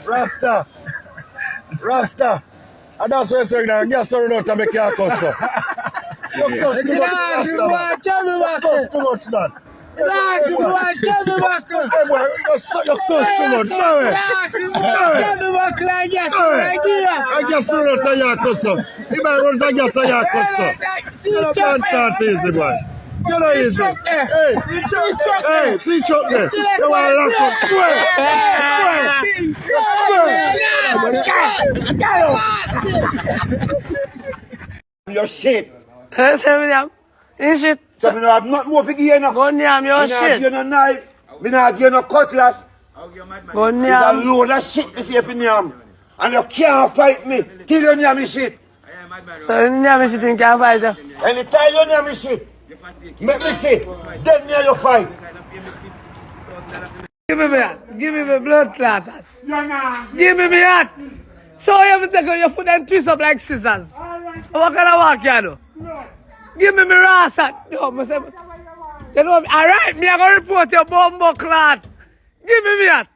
Rasta. Rasta. And that's what I'm saying now. Get some out and make your cuss up. You cuss too much, Rasta. You cuss too much, man. You cuss too much, no way. I guess you out and your cuss up. You might run to guess and your cuss up. You can't talk easy, boy. You know easy. Hey, see Chuck there. You want to lock up. Your shit. Hey, William. In shit. So we don't have nothing more for you now. Go near your shit. We not give you no knife. We not give you no cutlass. Go near. There's a load of shit to see if you name. And you can't fight me till you name me shit. So you near me shit and can't fight you? Anytime you name me shit, make me sit. Then near you fight. Give me that. Give me my blood clot. Give me that. So you have to take your foot and twist up like scissors. What kind of walk you do? Give me my RASTA. No, you know, alright, me I'm going to report your bumbo clot. Give me that.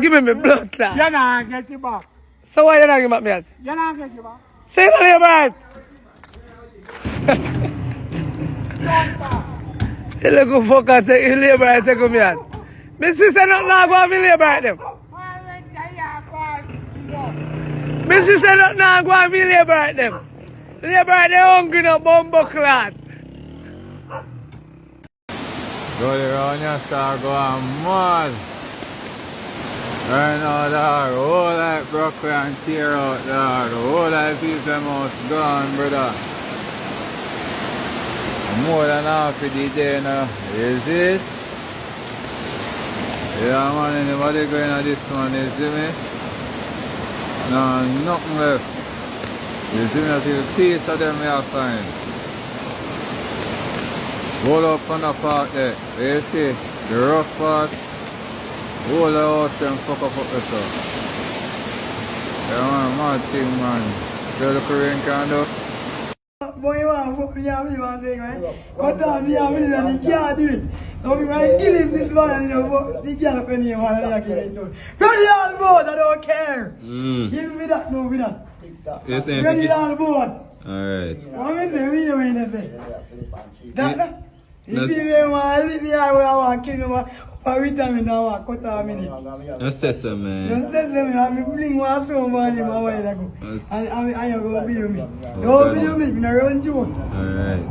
Give me my blood clot. You're not get it back. So why you not give me that? You're not get it back. Say it on your right. You look fuck and take your labor and take me out. My sister not now go and labor at them. My sister not now go and labor at them. Labor at them hungry no bumbo clot. Go around your star, go on mad. Right now, dog, whole life broke and tear out, dog. Whole life people must gone, brother. More than half of the day now, is it? Yeah, man, anybody going on this one, you see me? No, nothing left. You see me, I feel piece of them we are fine. Hold up on the part there, you see, the rough part. Hold the house and fuck up the stuff. Yeah, man, mad thing, man. See what the Korean can do? Boy, you want to put me on the thing, right? But me and me and he can't do it. So we might kill him this man and he can't pay him and he can't do it. Run it on board, I don't care. Give me that, no, with that. You saying Run it on board. Alright. What me say, we mean to say? That, if you want to leave me out where I want to kill him, every time I want to cut off a minute. Don't say so, man. Don't say so, man. I bring one so money a while ago. And you go video me. Go video me, I run you. Alright.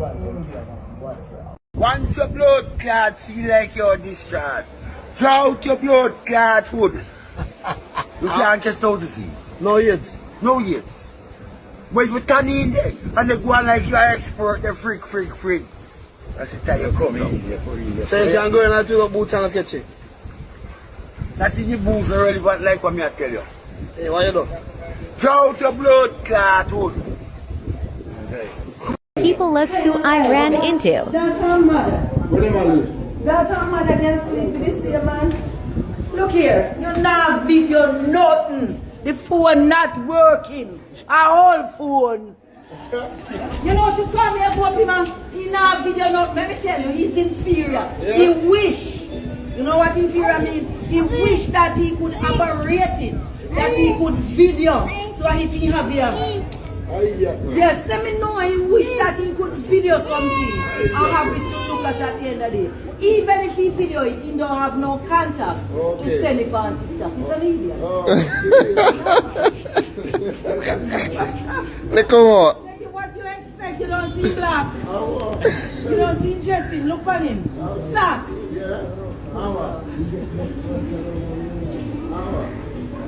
Once your blood clot feel like you're discharged, draw out your blood clot hood. You can't catch out the sea. No yet. No yet. But if you turn in there and they go on like you're expert, they're freak. That's the time you come in. So you can go in and do your boots and catch it? That's in your boots already, but like what me I tell you. Hey, what you do? Draw out your blood clot hood. Okay. People look who I ran into. That's our mother. Where do you live? That's our mother can sleep with this here man. Look here, you're not video nothing. The phone not working. Our whole phone. You know, this one me about him, man. He not video nothing. Let me tell you, he's inferior. Yeah. He wish. You know what inferior mean? He wish that he could operate it. That he could video. So he can have here. Yes, let me know. He wish that he could video something. I'll have it to look at the end of the day. Even if he video it, he don't have no contacts to send it on TikTok. He's an idiot. Look what? What you expect? You don't see black. You don't see dressing. Look at him. Socks.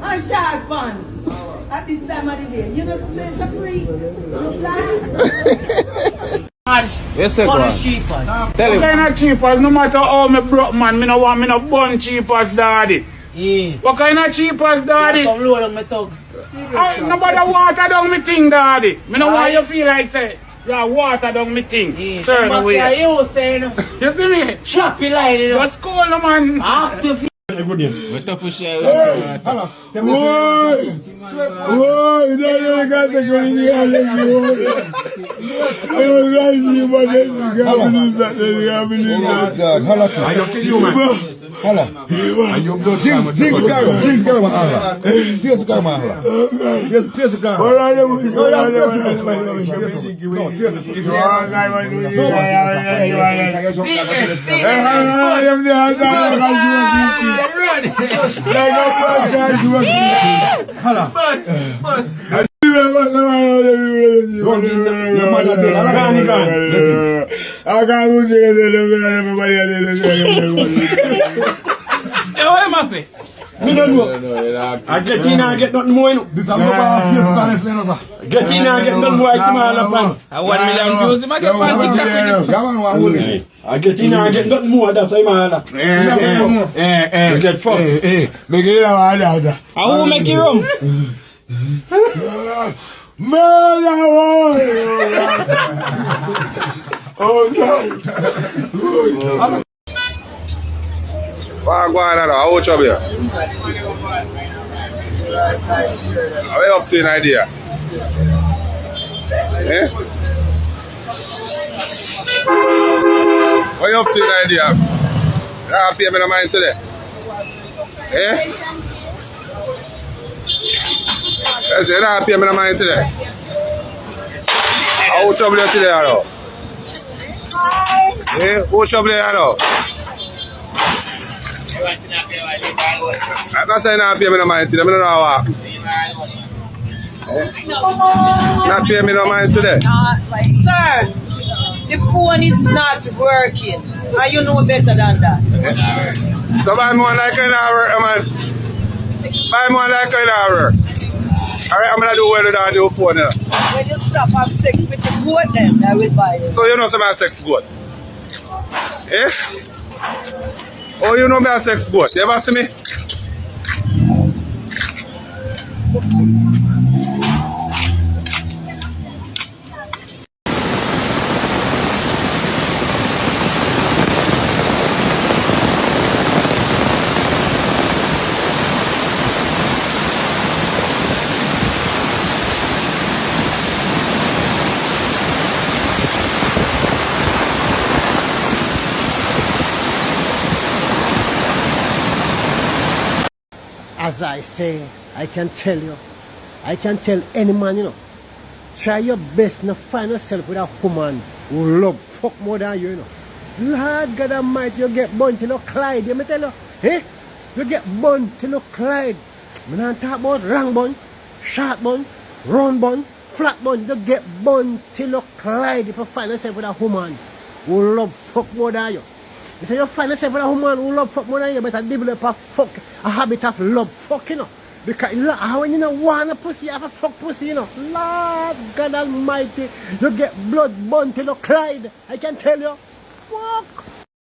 And short pants. At this time of the day. You know, say it's a free. Yes, sir. Tell him. What kind of cheapers? No matter how me broke, man, me no want me no bun cheapers, daddy. Yeah. What kind of cheapers, daddy? Some load on my thugs. Nobody water down me thing, daddy. Me no want you feel like say, yeah, water down me thing. Yeah. Certain way. You saying, You see me? choppy line, you know. Just call no man. Active. What up, push it? Hello. Whoa, you don't got to go in the alley. I was like, you, but then you got to believe that. Oh, God. Hello. I don't kill you, man. Hala. And your blood drink karma hala. Taste karma hala. Taste karma. Me don't know. I get in and get nothing more. This is a get in and get nothing more. I 1 million views. I get one TikTok. I get in and get nothing more. That's why man. You get fucked. Make it out. I will make you rum. Oh no! What going on? How much of you? Are you up to an idea? Eh? What you up to an idea? You don't pay me no mind today. Eh? Yes, you don't pay me no mind today. How much of you today, hello? Eh? How much of you, hello? I'm not saying not pay me no mind today. I don't know how. Not pay me no mind today. Sir, the phone is not working. And you know better than that. So buy me one like an hour, man. Buy me one like an hour. Alright, I'm gonna do well with that new phone now. When you stop have sex with the goat, then I will buy it. So you know some sex goat? Eh? Oh, you know me a sex goat. You ever see me? As I say, I can tell any man, you know, try your best to find yourself with a woman who love fuck more than you, you know. Lord God Almighty, you get burnt to no Clyde, you me tell you, eh? You get burnt to no Clyde. I don't talk about long bun, short bun, round bun, flat bun. You get burnt to no Clyde if you find yourself with a woman who love fuck more than you. If you find yourself with a woman who love fuck more than you, better develop a habit of love fuck, you know. Because when you don't want a pussy, you have a fuck pussy, you know. Lord God Almighty, you get blood burnt till you Clyde. I can tell you. Fuck.